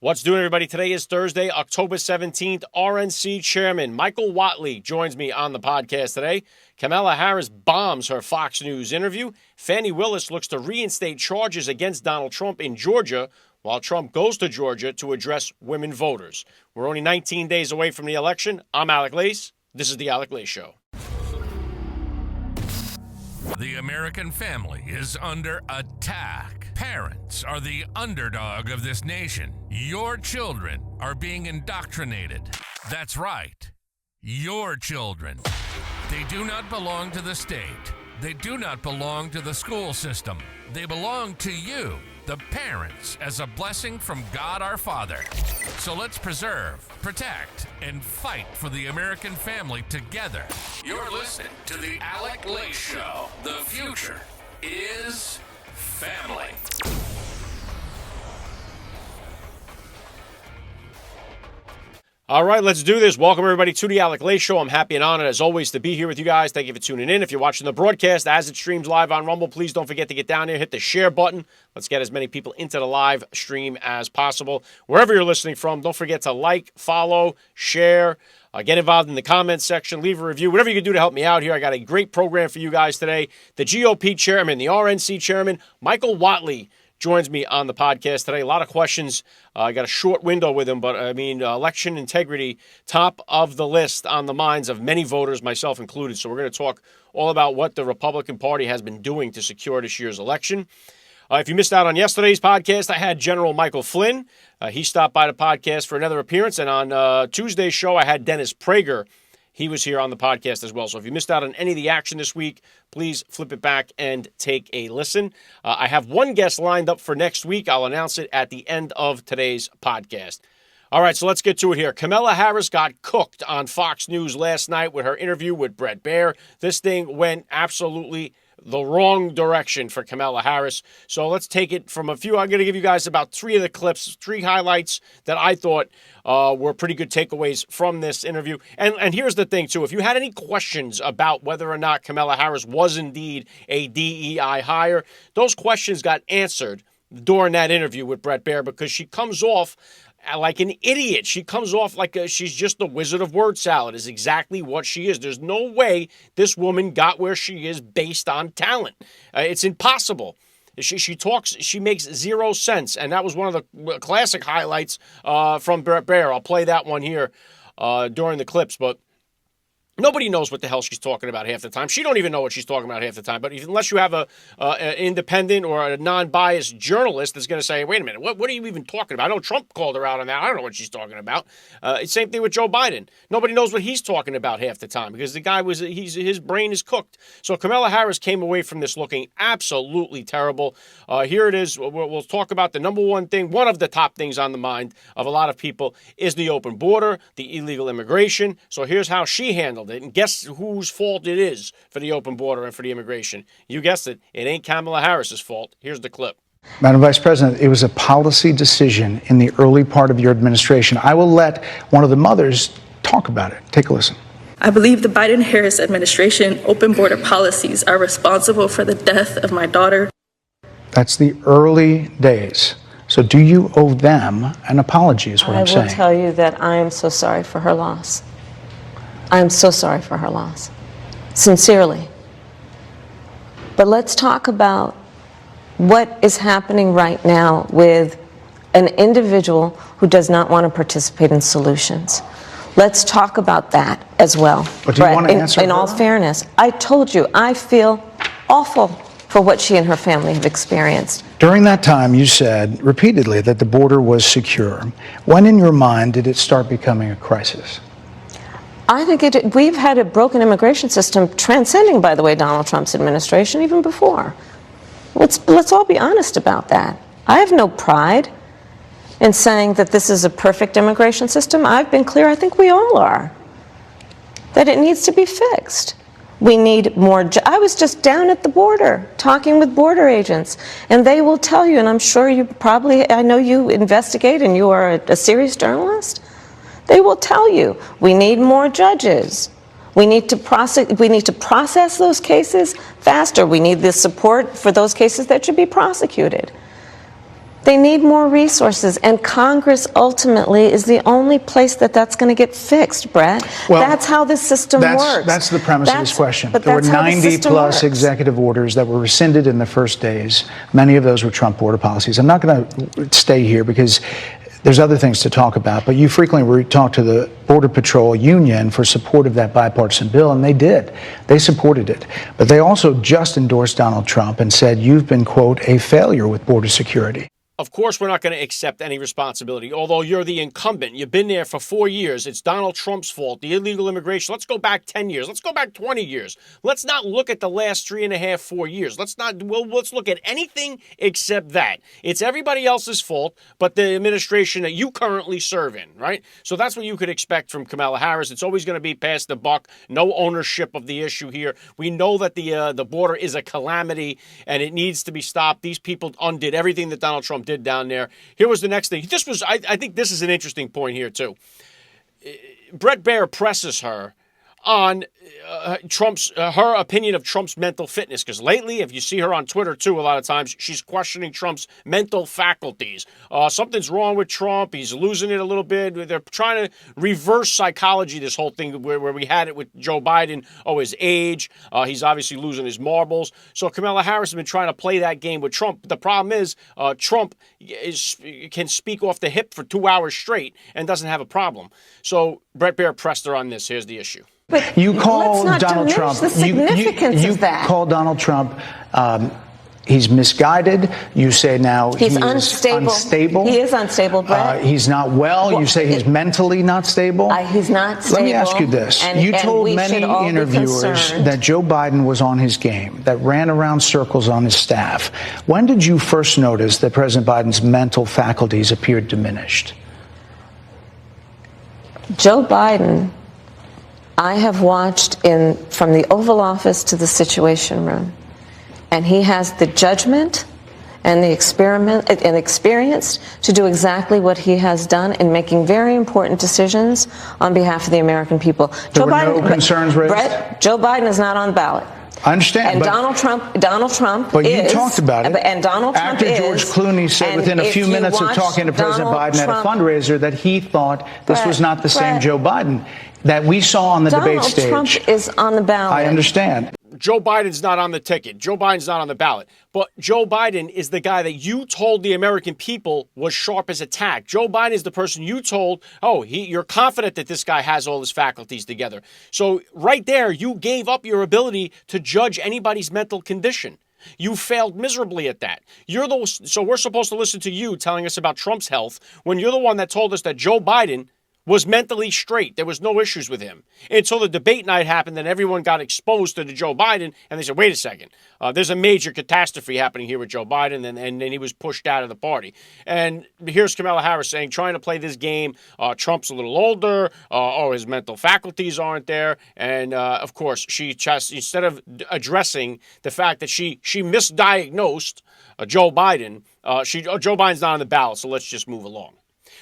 What's doing, everybody? Today is Thursday, October 17th. RNC Chairman Michael Whatley joins me on the podcast today. Kamala Harris bombs her Fox News interview. Fani Willis looks to reinstate charges against Donald Trump in Georgia, while Trump goes to Georgia to address women voters. We're only 19 days away from the election. I'm Alec Lace. This is the Alec Lace Show. The American family is under attack. Parents are the underdog of this nation. Your children are being indoctrinated. That's right. Your children. They do not belong to the state. They do not belong to the school system. They belong to you, the parents, as a blessing from God our Father. So let's preserve, protect, and fight for the American family together. You're listening to the Alec Lace Show. The future is family. All right, let's do this. Welcome, everybody, to the Alec Lace Show. I'm happy and honored, as always, to be here with you guys. Thank you for tuning in. If you're watching the broadcast as it streams live on Rumble, please don't forget to get down there, hit the share button. Let's get as many people into the live stream as possible. Wherever you're listening from, don't forget to like, follow, share, get involved in the comments section, leave a review, whatever you can do to help me out here. I got a great program for you guys today. The GOP chairman, the RNC chairman, Michael Whatley, joins me on the podcast today. A lot of questions. I got a short window with him, but I mean, election integrity, top of the list on the minds of many voters, myself included. So we're going to talk all about what the Republican Party has been doing to secure this year's election. If you missed out on yesterday's podcast, I had General Michael Flynn. He stopped by the podcast for another appearance. And on Tuesday's show, I had Dennis Prager. He was here on the podcast as well. So if you missed out on any of the action this week, please flip it back and take a listen. I have one guest lined up for next week. I'll announce it at the end of today's podcast. All right, so let's get to it here. Kamala Harris got cooked on Fox News last night with her interview with Bret Baier. This thing went absolutely the wrong direction for Kamala Harris. So let's take it from a few. I'm going to give you guys about three of the clips, three highlights that I thought were pretty good takeaways from this interview. And here's the thing, too. If you had any questions about whether or not Kamala Harris was indeed a DEI hire, those questions got answered during that interview with Bret Baier, because she comes off like an idiot. She comes off like she's just the wizard of word salad, is exactly what she is. There's no way this woman got where she is based on talent. It's impossible. She talks, she makes zero sense. And that was one of the classic highlights from Bret Baier. I'll play that one here during the clips, but nobody knows what the hell she's talking about half the time. She don't even know what she's talking about half the time. But unless you have an independent or a non-biased journalist that's going to say, wait a minute, what are you even talking about? I know Trump called her out on that. I don't know what she's talking about. Same thing with Joe Biden. Nobody knows what he's talking about half the time, because the guy his brain is cooked. So Kamala Harris came away from this looking absolutely terrible. Here it is. We'll talk about the number one thing. One of the top things on the mind of a lot of people is the open border, the illegal immigration. So here's how she handled it. And guess whose fault it is for the open border and for the immigration? You guessed it. It ain't Kamala Harris's fault. Here's the clip. Madam Vice President, it was a policy decision in the early part of your administration. I will let one of the mothers talk about it. Take a listen. I believe the Biden-Harris administration open border policies are responsible for the death of my daughter. That's the early days. So do you owe them an apology, is what I'm saying. I will tell you that I am so sorry for her loss. I am so sorry for her loss. Sincerely. But let's talk about what is happening right now with an individual who does not want to participate in solutions. Let's talk about that as well. But do you want to answer in all fairness, I told you, I feel awful for what she and her family have experienced. During that time, you said repeatedly that the border was secure. When in your mind did it start becoming a crisis? I think we've had a broken immigration system transcending, by the way, Donald Trump's administration, even before. Let's all be honest about that. I have no pride in saying that this is a perfect immigration system. I've been clear, I think we all are, that it needs to be fixed. We need more. I was just down at the border talking with border agents, and they will tell you, and I'm sure you probably, I know you investigate and you are a serious journalist, they will tell you we need more judges. We need to process those cases faster. We need the support for those cases that should be prosecuted. They need more resources, and Congress ultimately is the only place that's going to get fixed, Brett. Well, that's how this system works. That's the premise of this question. But There were that's how the 90 system plus works. executive orders that were rescinded in the first days. Many of those were Trump border policies. I'm not going to stay here because there's other things to talk about, but you frequently talk to the Border Patrol Union for support of that bipartisan bill, and they did. They supported it. But they also just endorsed Donald Trump and said, you've been, quote, a failure with border security. Of course, we're not going to accept any responsibility, although you're the incumbent. You've been there for 4 years. It's Donald Trump's fault. The illegal immigration. Let's go back 10 years. Let's go back 20 years. Let's not look at the last 3.5, 4 years. Let's look at anything except that. It's everybody else's fault, but the administration that you currently serve in, right? So that's what you could expect from Kamala Harris. It's always going to be pass the buck. No ownership of the issue here. We know that the border is a calamity and it needs to be stopped. These people undid everything that Donald Trump did down there. Here was the next thing. I think this is an interesting point here too. Bret Baier presses her on her opinion of Trump's mental fitness, because lately, if you see her on Twitter too, a lot of times she's questioning Trump's mental faculties. Something's wrong with Trump. He's losing it a little bit. They're trying to reverse psychology, this whole thing where we had it with Joe Biden. Oh, his age. He's obviously losing his marbles. So Kamala Harris has been trying to play that game with Trump. The problem is Trump can speak off the hip for 2 hours straight and doesn't have a problem. So Bret Baier pressed her on this. Here's the issue. But You call let's not Donald diminish Trump. the significance you of that. call Donald Trump. He's misguided. You say now He's unstable. He is unstable, Brett. He's not well. You say he's mentally not stable. He's not stable. Let me ask you this. You told many interviewers that Joe Biden was on his game, that ran around circles on his staff. When did you first notice that President Biden's mental faculties appeared diminished? Joe Biden, I have watched from the Oval Office to the Situation Room, and he has the judgment and the experience to do exactly what he has done in making very important decisions on behalf of the American people. There were no concerns raised? Brett, Joe Biden is not on the ballot. I understand. And Donald Trump But is, you talked about it. And Donald Trump After George Clooney said within a few minutes of talking to President Biden at a fundraiser that he thought this was not the same Joe Biden that we saw on the debate stage. Donald Trump is on the ballot. I understand. Joe Biden's not on the ticket. Joe Biden's not on the ballot. But Joe Biden is the guy that you told the American people was sharp as a tack. Joe Biden is the person you told, you're confident that this guy has all his faculties together. So right there, you gave up your ability to judge anybody's mental condition. You failed miserably at that. So we're supposed to listen to you telling us about Trump's health when you're the one that told us that Joe Biden was mentally straight. There was no issues with him. Until the debate night happened, then everyone got exposed to the Joe Biden, and they said, wait a second, there's a major catastrophe happening here with Joe Biden, and then he was pushed out of the party. And here's Kamala Harris saying, trying to play this game, Trump's a little older, his mental faculties aren't there, and of course, she just, instead of addressing the fact that she misdiagnosed Joe Biden, Joe Biden's not on the ballot, so let's just move along.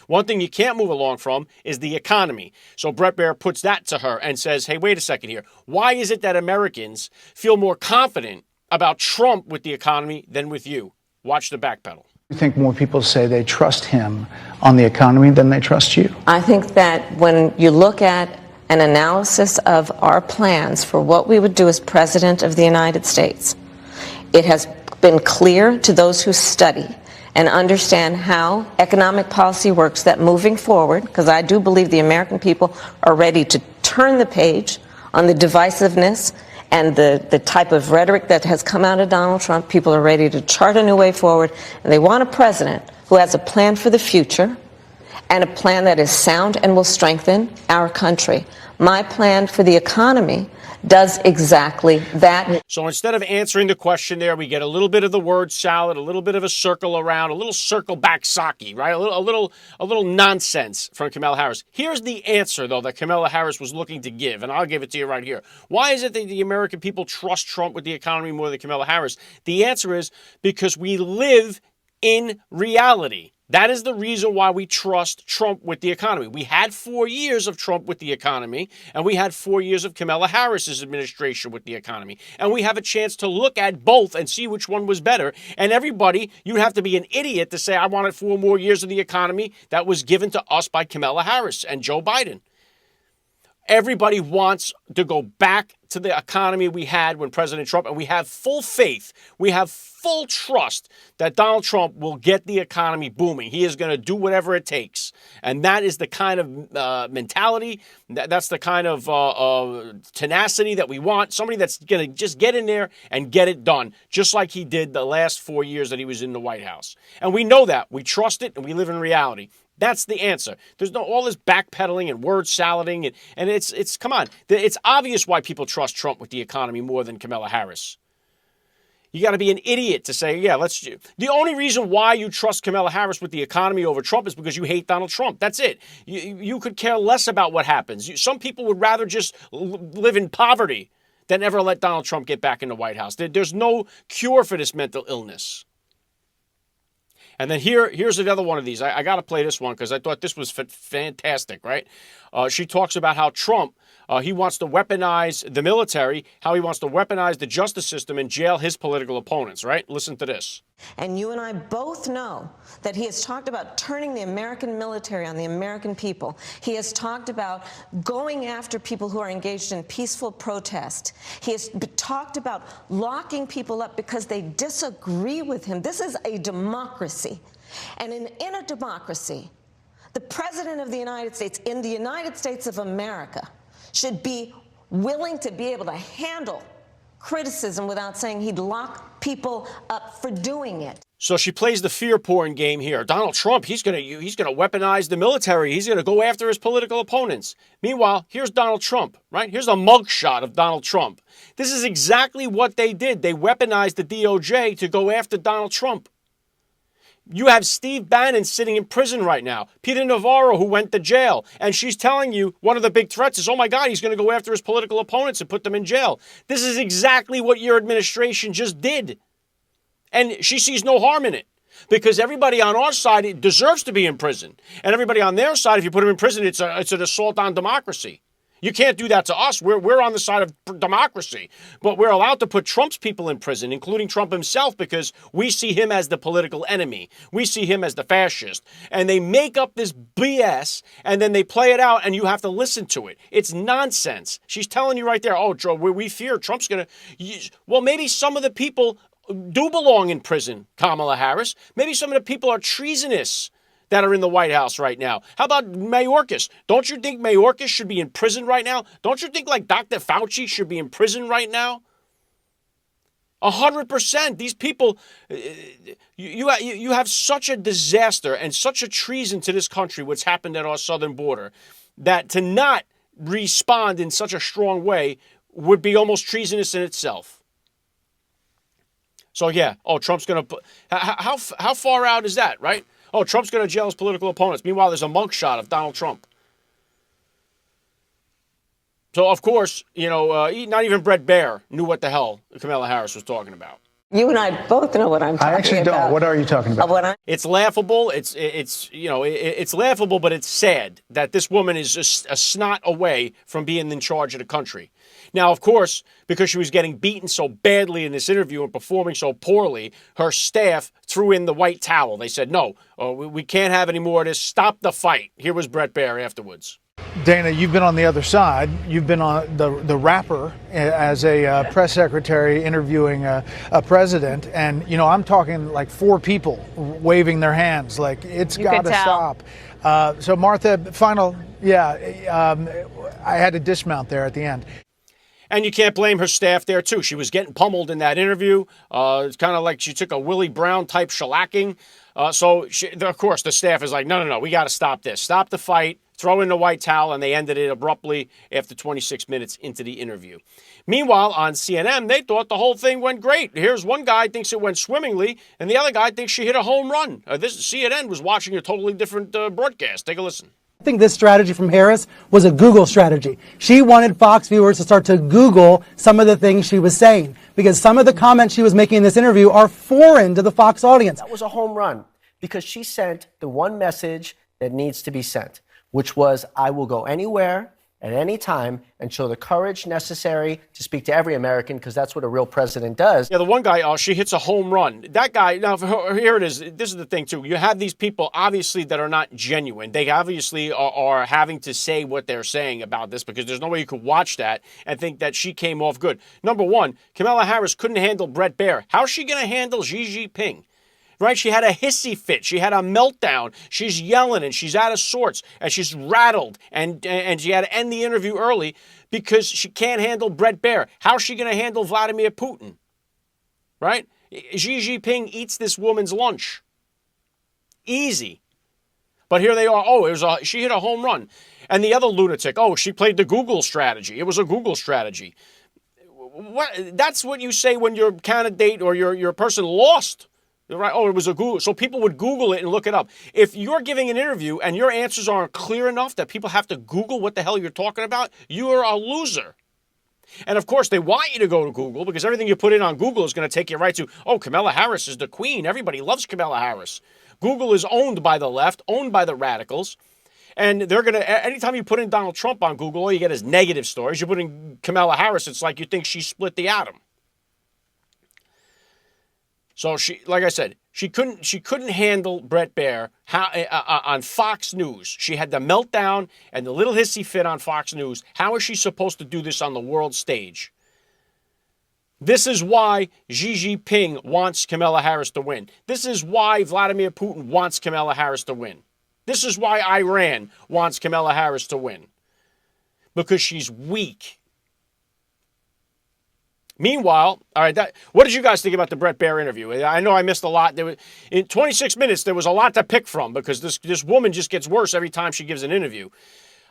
One thing you can't move along from is the economy. So Bret Baier puts that to her and says, hey, wait a second here. Why is it that Americans feel more confident about Trump with the economy than with you? Watch the backpedal. I think more people say they trust him on the economy than they trust you. I think that when you look at an analysis of our plans for what we would do as President of the United States, it has been clear to those who study and understand how economic policy works that moving forward, because I do believe the American people are ready to turn the page on the divisiveness and the type of rhetoric that has come out of Donald Trump. People are ready to chart a new way forward, and they want a president who has a plan for the future and a plan that is sound and will strengthen our country. My plan for the economy does exactly that. So instead of answering the question there, we get a little bit of the word salad, a little bit of a circle around, a little circle back Psaki, right? A little nonsense from Kamala Harris. Here's the answer, though, that Kamala Harris was looking to give, and I'll give it to you right here. Why is it that the American people trust Trump with the economy more than Kamala Harris? The answer is because we live in reality. That is the reason why we trust Trump with the economy. We had 4 years of Trump with the economy, and we had 4 years of Kamala Harris's administration with the economy. And we have a chance to look at both and see which one was better. And everybody, you'd have to be an idiot to say, I wanted 4 more years of the economy that was given to us by Kamala Harris and Joe Biden. Everybody wants to go back to the economy we had when President Trump, and we have full faith, we have full trust that Donald Trump will get the economy booming. He is going to do whatever it takes. And that is the kind of mentality, that's the kind of tenacity that we want. Somebody that's going to just get in there and get it done, just like he did the last 4 years that he was in the White House. And we know that. We trust it, and we live in reality. That's the answer. There's no all this backpedaling and word salading, and it's come on. It's obvious why people trust Trump with the economy more than Kamala Harris. You got to be an idiot to say, yeah, let's. The only reason why you trust Kamala Harris with the economy over Trump is because you hate Donald Trump. That's it. You could care less about what happens. Some people would rather just live in poverty than ever let Donald Trump get back in the White House. There's no cure for this mental illness. And then here's another one of these. I got to play this one because I thought this was fantastic, right? She talks about how Trump, he wants to weaponize the military, how he wants to weaponize the justice system and jail his political opponents, right? Listen to this. And you and I both know that he has talked about turning the American military on the American people. He has talked about going after people who are engaged in peaceful protest. He has talked about locking people up because they disagree with him. This is a democracy. And in a democracy, the President of the United States, in the United States of America, should be willing to be able to handle criticism without saying he'd lock people up for doing it. So she plays the fear porn game here. Donald Trump, he's gonna weaponize the military. He's gonna go after his political opponents. Meanwhile, here's Donald Trump, right? Here's a mugshot of Donald Trump. This is exactly what they did. They weaponized the DOJ to go after Donald Trump. You have Steve Bannon sitting in prison right now. Peter Navarro, who went to jail. And she's telling you one of the big threats is, oh my God, he's going to go after his political opponents and put them in jail. This is exactly what your administration just did. And she sees no harm in it. Because everybody on our side deserves to be in prison. And everybody on their side, if you put them in prison, it's an assault on democracy. You can't do that to us. We're on the side of democracy. But we're allowed to put Trump's people in prison, including Trump himself, because we see him as the political enemy. We see him as the fascist. And they make up this BS, and then they play it out, and you have to listen to it. It's nonsense. She's telling you right there, oh, Joe, we fear Trump's going to... Well, maybe some of the people do belong in prison, Kamala Harris. Maybe some of the people are treasonous that are in the White House right now. How about Mayorkas? Don't you think Mayorkas should be in prison right now? Don't you think like Dr. Fauci should be in prison right now? 100%. These people, you have such a disaster and such a treason to this country, what's happened at our southern border, that to not respond in such a strong way would be almost treasonous in itself. So yeah, Trump's going to put, how far out is that, right? Oh, Trump's going to jail his political opponents. Meanwhile, there's a mugshot of Donald Trump. So, of course, not even Bret Baier knew what the hell Kamala Harris was talking about. You and I both know what I'm talking about. I actually don't. What are you talking about? It's laughable. It's laughable, but it's sad that this woman is just a snot away from being in charge of the country. Now, of course, because she was getting beaten so badly in this interview and performing so poorly, her staff threw in the white towel. They said, no, we can't have any more of this. Stop the fight. Here was Bret Baier afterwards. Dana, you've been on the other side. You've been on the rapper as a press secretary interviewing a president. And, I'm talking like 4 people waving their hands like it's got to stop. So, Martha, I had to dismount there at the end. And you can't blame her staff there, too. She was getting pummeled in that interview. It's kind of like she took a Willie Brown type shellacking. Of course, the staff is like, no, we got to stop this. Stop the fight. Throw in the white towel, and they ended it abruptly after 26 minutes into the interview. Meanwhile, on CNN, they thought the whole thing went great. Here's one guy thinks it went swimmingly, and the other guy thinks she hit a home run. CNN was watching a totally different broadcast. Take a listen. I think this strategy from Harris was a Google strategy. She wanted Fox viewers to start to Google some of the things she was saying, because some of the comments she was making in this interview are foreign to the Fox audience. That was a home run. because she sent the one message that needs to be sent, which was, I will go anywhere at any time and show the courage necessary to speak to every American, because that's what a real president does. Yeah, the one guy, she hits a home run. That guy, now here it is. This is the thing, too. You have these people, obviously, that are not genuine. They obviously are having to say what they're saying about this, because there's no way you could watch that and think that she came off good. Number one, Kamala Harris couldn't handle Bret Baier. How's she going to handle Xi Jinping? Right? She had a hissy fit. She had a meltdown. She's yelling and she's out of sorts and she's rattled. And she had to end the interview early because she can't handle Bret Baier. How's she going to handle Vladimir Putin? Right? Xi Jinping eats this woman's lunch. Easy. But here they are. Oh, she hit a home run. And the other lunatic, she played the Google strategy. It was a Google strategy. That's what you say when your candidate or your person lost. Right? It was a Google. So people would Google it and look it up. If you're giving an interview and your answers aren't clear enough that people have to Google what the hell you're talking about, you are a loser. And of course, they want you to go to Google because everything you put in on Google is going to take you right to, Kamala Harris is the queen. Everybody loves Kamala Harris. Google is owned by the left, owned by the radicals. And they're going to, anytime you put in Donald Trump on Google, all you get is negative stories. You put in Kamala Harris, it's like you think she split the atom. So she, like I said, she couldn't handle Bret Baier on Fox News. She had the meltdown and the little hissy fit on Fox News. How is she supposed to do this on the world stage? This is why Xi Jinping wants Kamala Harris to win. This is why Vladimir Putin wants Kamala Harris to win. This is why Iran wants Kamala Harris to win. Because she's weak. Meanwhile, all right, what did you guys think about the Bret Baier interview? I know I missed a lot. In 26 minutes, there was a lot to pick from because this woman just gets worse every time she gives an interview.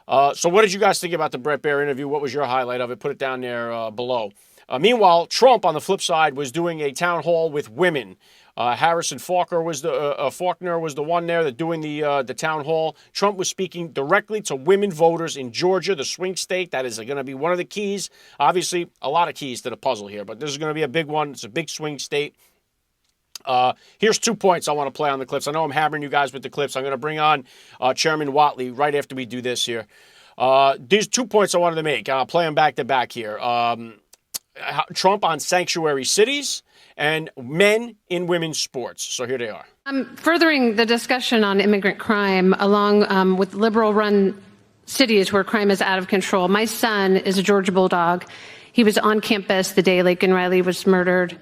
So what did you guys think about the Bret Baier interview? What was your highlight of it? Put it down there below. Meanwhile, Trump, on the flip side, was doing a town hall with women. Harrison Faulkner was the one there that doing the town hall. Trump was speaking directly to women voters in Georgia, the swing state. That is going to be one of the keys. Obviously, a lot of keys to the puzzle here, but this is going to be a big one. It's a big swing state. Here's 2 points I want to play on the clips. I know I'm hammering you guys with the clips. I'm going to bring on Chairman Whatley right after we do this here. These 2 points I wanted to make. I'll play them back to back here. Trump on sanctuary cities and men in women's sports. So here they are. Furthering the discussion on immigrant crime, along with liberal-run cities where crime is out of control. My son is a Georgia Bulldog. He was on campus the day Laken Riley was murdered.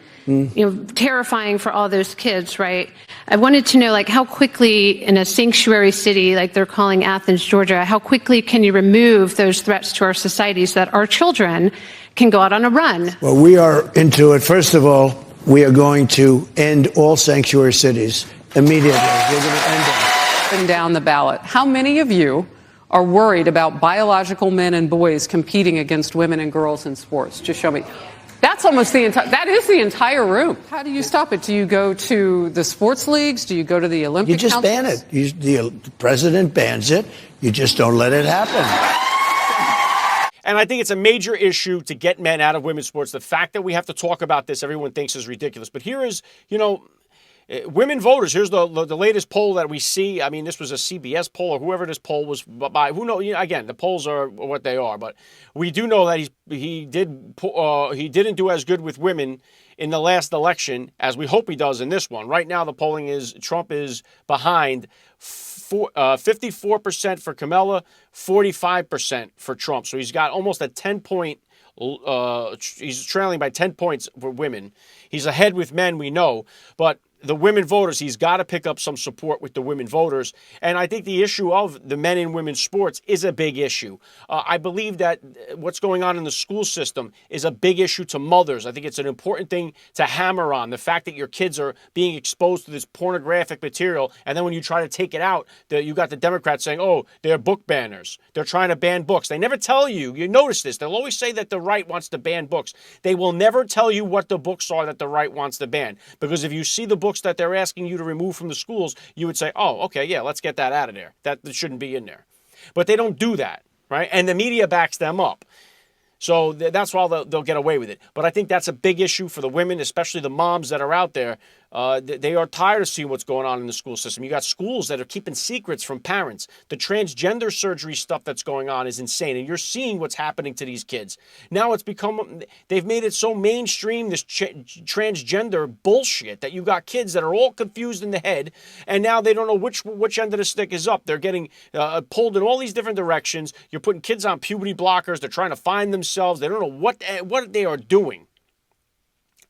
Terrifying for all those kids, right? I wanted to know, how quickly in a sanctuary city, like they're calling Athens, Georgia, how quickly can you remove those threats to our society so that our children can go out on a run? Well, we are into it. First of all, we are going to end all sanctuary cities immediately. We're going to end them. And down the ballot. How many of you are worried about biological men and boys competing against women and girls in sports? Just show me. That's almost that is the entire room. How do you stop it? Do you go to the sports leagues? Do you go to the Olympic You just ban it. The president bans it. You just don't let it happen. And I think it's a major issue to get men out of women's sports. The fact that we have to talk about this, everyone thinks is ridiculous. But here is, women voters. Here's the latest poll that we see. I mean, this was a CBS poll or whoever this poll was by. Who knows? Again, the polls are what they are. But we do know that he didn't do as good with women in the last election as we hope he does in this one. Right now, the polling is Trump is behind 54% for Kamala, 45% for Trump. So he's got almost a 10-point. He's trailing by 10 points for women. He's ahead with men, we know, but the women voters, he's got to pick up some support with the women voters. And I think the issue of the men in women's sports is a big issue. I believe that what's going on in the school system is a big issue to mothers. I think it's an important thing to hammer on. The fact that your kids are being exposed to this pornographic material, and then when you try to take it out, you got the Democrats saying, they're book banners. They're trying to ban books. They never tell you. You notice this. They'll always say that the right wants to ban books. They will never tell you what the books are that the right wants to ban. Because if you see the books that they're asking you to remove from the schools, you would say, okay, yeah, let's get that out of there. That shouldn't be in there. But they don't do that, right? And the media backs them up. So that's why they'll get away with it. But I think that's a big issue for the women, especially the moms that are out there. They are tired of seeing what's going on in the school system. You got schools that are keeping secrets from parents. The transgender surgery stuff that's going on is insane. And you're seeing what's happening to these kids. Now they've made it so mainstream, this transgender bullshit, that you got kids that are all confused in the head. And now they don't know which end of the stick is up. They're getting pulled in all these different directions. You're putting kids on puberty blockers. They're trying to find themselves. They don't know what they are doing.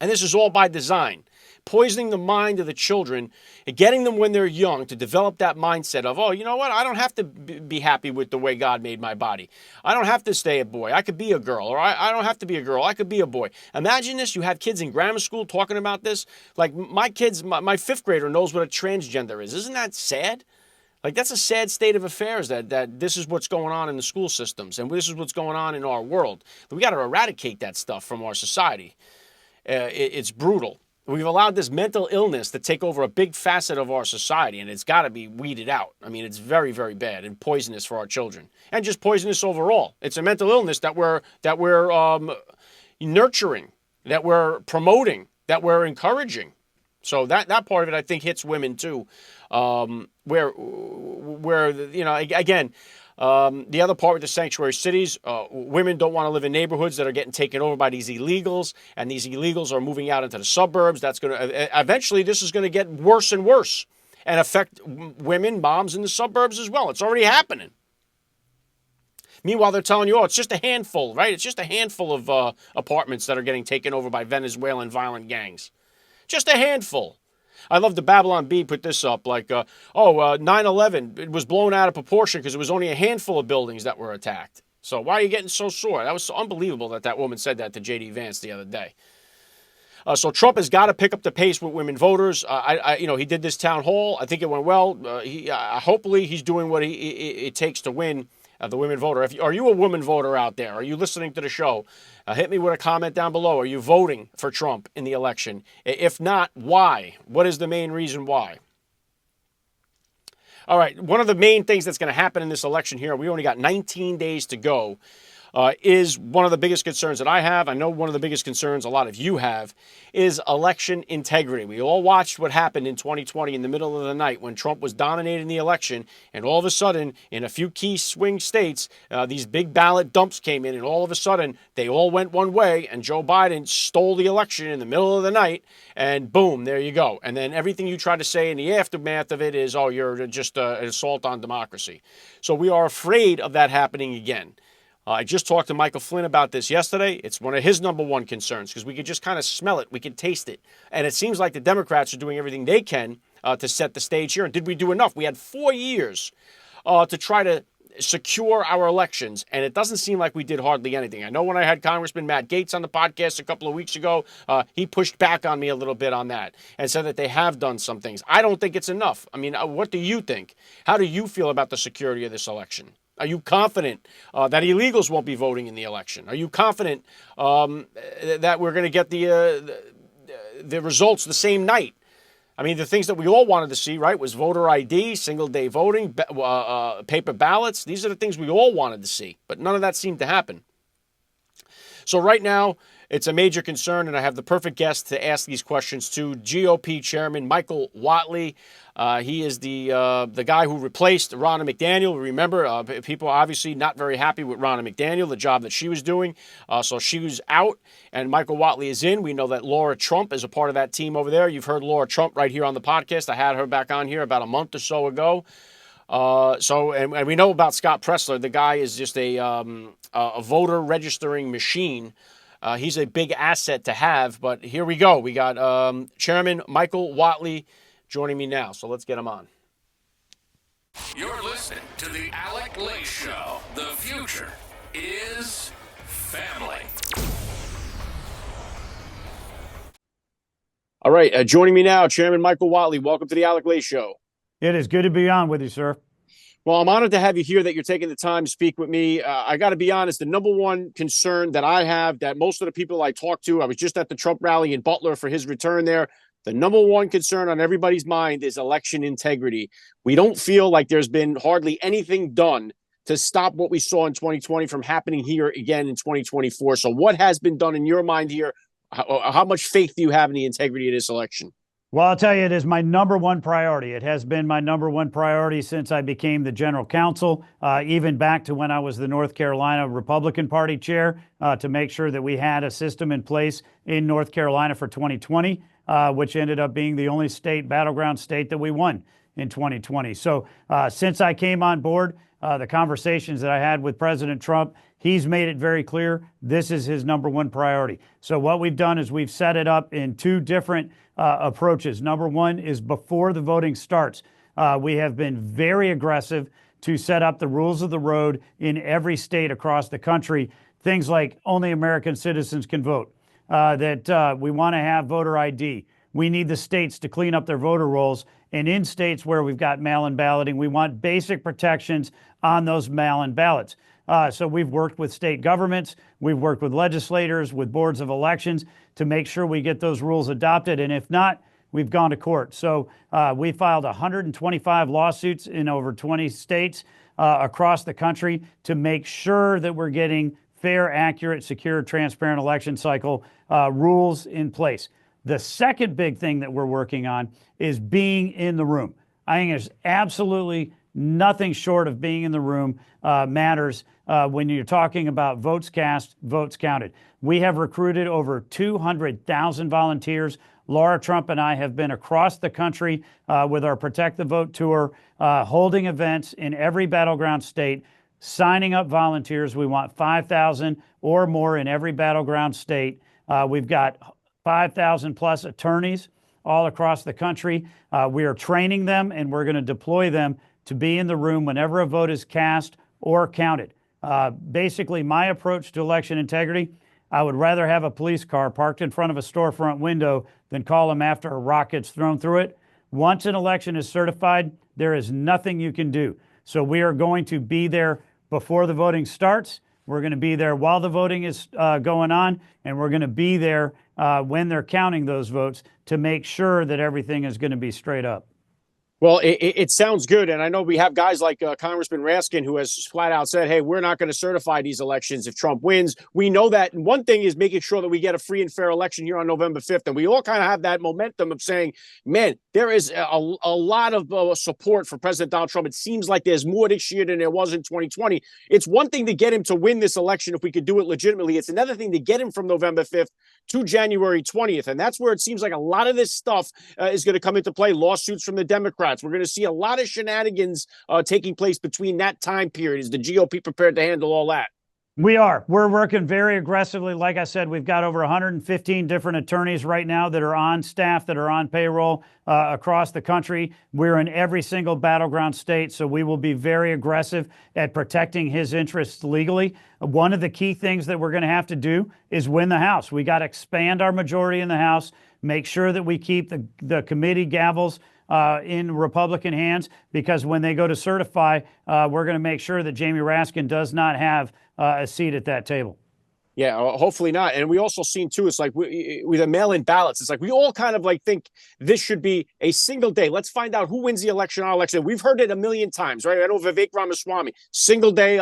And this is all by design. Poisoning the mind of the children and getting them when they're young to develop that mindset of, oh, you know what? I don't have to be happy with the way God made my body. I don't have to stay a boy. I could be a girl. Or I don't have to be a girl. I could be a boy. Imagine this. You have kids in grammar school talking about this. Like my kids, my fifth grader knows what a transgender is. Isn't that sad? Like, that's a sad state of affairs that this is what's going on in the school systems. And this is what's going on in our world. We got to eradicate that stuff from our society. It's brutal. We've allowed this mental illness to take over a big facet of our society, and it's got to be weeded out. I mean, it's very, very bad and poisonous for our children, and just poisonous overall. It's a mental illness that we're nurturing, that we're promoting, that we're encouraging. So that part of it, I think, hits women too. Where you know, again. The other part with the sanctuary cities, women don't want to live in neighborhoods that are getting taken over by these illegals, and these illegals are moving out into the suburbs. That's going to eventually, this is going to get worse and worse and affect women, moms in the suburbs as well. It's already happening. Meanwhile, they're telling you, oh, it's just a handful, right? It's just a handful of apartments that are getting taken over by Venezuelan violent gangs. Just a handful. I love the Babylon Bee put this up, like, 9/11, it was blown out of proportion because it was only a handful of buildings that were attacked. So why are you getting so sore? That was so unbelievable that woman said that to J.D. Vance the other day. So Trump has got to pick up the pace with women voters. He did this town hall. I think it went well. Hopefully he's doing what it takes to win the women voter. Are you a woman voter out there? Are you listening to the show? Hit me with a comment down below. Are you voting for Trump in the election? If not, why? What is the main reason why? All right, one of the main things that's going to happen in this election here, we only got 19 days to go, is one of the biggest concerns that I have. I know one of the biggest concerns a lot of you have is election integrity. We all watched what happened in 2020 in the middle of the night when Trump was dominating the election, and all of a sudden, in a few key swing states, these big ballot dumps came in, and all of a sudden, they all went one way, and Joe Biden stole the election in the middle of the night, and boom, there you go. And then everything you try to say in the aftermath of it is, oh, you're just an assault on democracy. So we are afraid of that happening again. I just talked to Michael Flynn about this yesterday. It's one of his number one concerns because we could just kind of smell it. We can taste it. And it seems like the Democrats are doing everything they can to set the stage here. And did we do enough? We had 4 years to try to secure our elections, and it doesn't seem like we did hardly anything. I know when I had Congressman Matt Gaetz on the podcast a couple of weeks ago, he pushed back on me a little bit on that and said that they have done some things. I don't think it's enough. I mean, what do you think? How do you feel about the security of this election? Are you confident that illegals won't be voting in the election? Are you confident that we're going to get the results the same night? I mean, the things that we all wanted to see, right, was voter ID, single-day voting, paper ballots. These are the things we all wanted to see, but none of that seemed to happen. So right now, it's a major concern, and I have the perfect guest to ask these questions to, GOP Chairman Michael Whatley. He is the guy who replaced Ronna McDaniel. Remember, people are obviously not very happy with Ronna McDaniel, the job that she was doing. So she was out, and Michael Whatley is in. We know that Laura Trump is a part of that team over there. You've heard Laura Trump right here on the podcast. I had her back on here about a month or so ago. And we know about Scott Pressler. The guy is just a voter registering machine. He's a big asset to have, but here we go. We got Chairman Michael Whatley joining me now, so let's get him on. You're listening to the Alec Lake Show. The future is family. All right, joining me now, Chairman Michael Whatley. Welcome to the Alec Lake Show. It is good to be on with you, sir. Well, I'm honored to have you here, that you're taking the time to speak with me. I got to be honest, the number one concern that I have, that most of the people I talk to, I was just at the Trump rally in Butler for his return there. The number one concern on everybody's mind is election integrity. We don't feel like there's been hardly anything done to stop what we saw in 2020 from happening here again in 2024. So what has been done in your mind here? How much faith do you have in the integrity of this election? Well, I'll tell you, it is my number one priority. It has been my number one priority since I became the general counsel, even back to when I was the North Carolina Republican Party chair, to make sure that we had a system in place in North Carolina for 2020, which ended up being the only battleground state that we won in 2020. So since I came on board, the conversations that I had with President Trump, he's made it very clear this is his number one priority. So what we've done is we've set it up in two different approaches. Number one is before the voting starts. We have been very aggressive to set up the rules of the road in every state across the country. Things like only American citizens can vote, that we want to have voter ID. We need the states to clean up their voter rolls. And in states where we've got mail-in balloting, we want basic protections on those mail-in ballots. So we've worked with state governments, we've worked with legislators, with boards of elections to make sure we get those rules adopted. And if not, we've gone to court. So we filed 125 lawsuits in over 20 states across the country to make sure that we're getting fair, accurate, secure, transparent election cycle rules in place. The second big thing that we're working on is being in the room. I think there's absolutely nothing short of being in the room matters when you're talking about votes cast, votes counted. We have recruited over 200,000 volunteers. Laura Trump and I have been across the country with our Protect the Vote tour, holding events in every battleground state, signing up volunteers. We want 5,000 or more in every battleground state. We've got 5,000 plus attorneys all across the country. We are training them, and we're going to deploy them to be in the room whenever a vote is cast or counted. Basically, my approach to election integrity, I would rather have a police car parked in front of a storefront window than call them after a rock gets thrown through it. Once an election is certified, there is nothing you can do. So we are going to be there before the voting starts. We're going to be there while the voting is going on, and we're going to be there when they're counting those votes to make sure that everything is going to be straight up. Well, it sounds good. And I know we have guys like Congressman Raskin, who has flat out said, hey, we're not going to certify these elections if Trump wins. We know that. And one thing is making sure that we get a free and fair election here on November 5th. And we all kind of have that momentum of saying, man, there is a lot of support for President Donald Trump. It seems like there's more this year than there was in 2020. It's one thing to get him to win this election if we could do it legitimately. It's another thing to get him from November 5th to January 20th. And that's where it seems like a lot of this stuff is going to come into play. Lawsuits from the Democrats. We're going to see a lot of shenanigans taking place between that time period. Is the GOP prepared to handle all that? We are. We're working very aggressively. Like I said, we've got over 115 different attorneys right now that are on staff, that are on payroll across the country. We're in every single battleground state, so we will be very aggressive at protecting his interests legally. One of the key things that we're going to have to do is win the House. We got to expand our majority in the House, make sure that we keep the committee gavels in Republican hands, because when they go to certify, we're going to make sure that Jamie Raskin does not have a seat at that table. Yeah, hopefully not. And we also seen too, it's like with the mail-in ballots, it's like we all kind of like think this should be a single day. Let's find out who wins the election, our election. We've heard it a million times, right? I know Vivek Ramaswamy, single day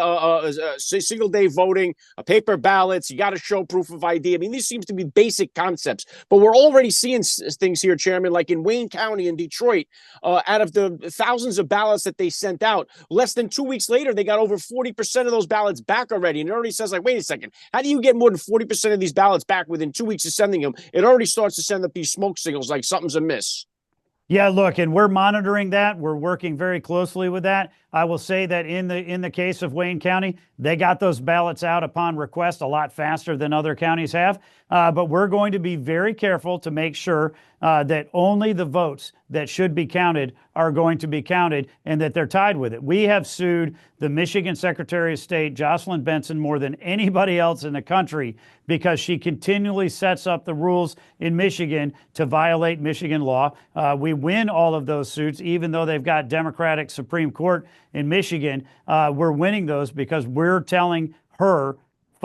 voting, paper ballots. You got to show proof of ID. I mean, these seems to be basic concepts, but we're already seeing things here, Chairman, like in Wayne County in Detroit, out of the thousands of ballots that they sent out, less than 2 weeks later, they got over 40% of those ballots back already. And it already says like, wait a second, how do you get more than 40% of these ballots back within 2 weeks of sending them? It already starts to send up these smoke signals like something's amiss. Yeah, look, and we're monitoring that. We're working very closely with that. I will say that in the case of Wayne County, they got those ballots out upon request a lot faster than other counties have. But we're going to be very careful to make sure that only the votes that should be counted are going to be counted and that they're tied with it. We have sued the Michigan Secretary of State, Jocelyn Benson, more than anybody else in the country because she continually sets up the rules in Michigan to violate Michigan law. We win all of those suits, even though they've got Democratic Supreme Court in Michigan. We're winning those because we're telling her